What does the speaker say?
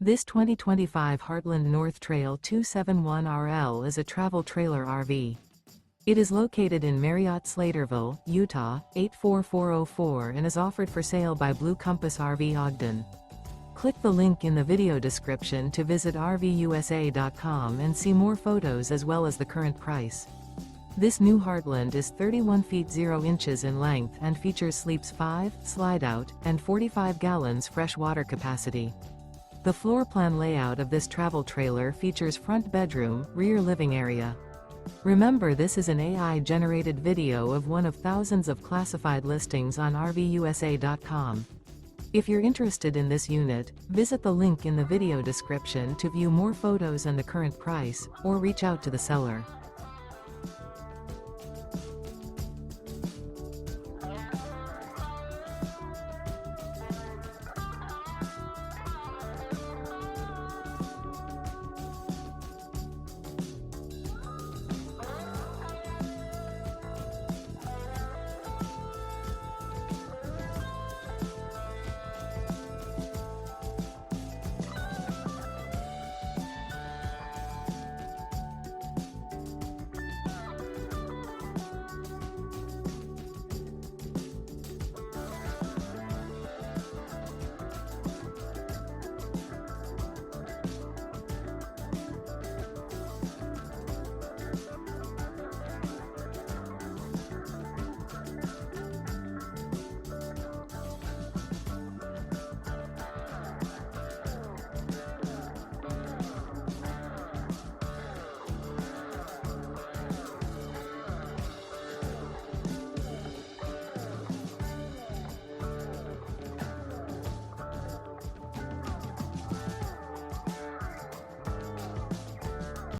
This 2025 Heartland North Trail 271RL is a travel trailer RV. It is located in Marriott-Slaterville, Utah, 84404 and is offered for sale by Blue Compass RV Ogden. Click the link in the video description to visit RVUSA.com and see more photos as well as the current price. This new Heartland is 31 feet 0 inches in length and features sleeps 5, slide-out, and 45 gallons fresh water capacity. The floor plan layout of this travel trailer features front bedroom, rear living area. Remember, this is an AI-generated video of one of thousands of classified listings on RVUSA.com. If you're interested in this unit, visit the link in the video description to view more photos and the current price, or reach out to the seller.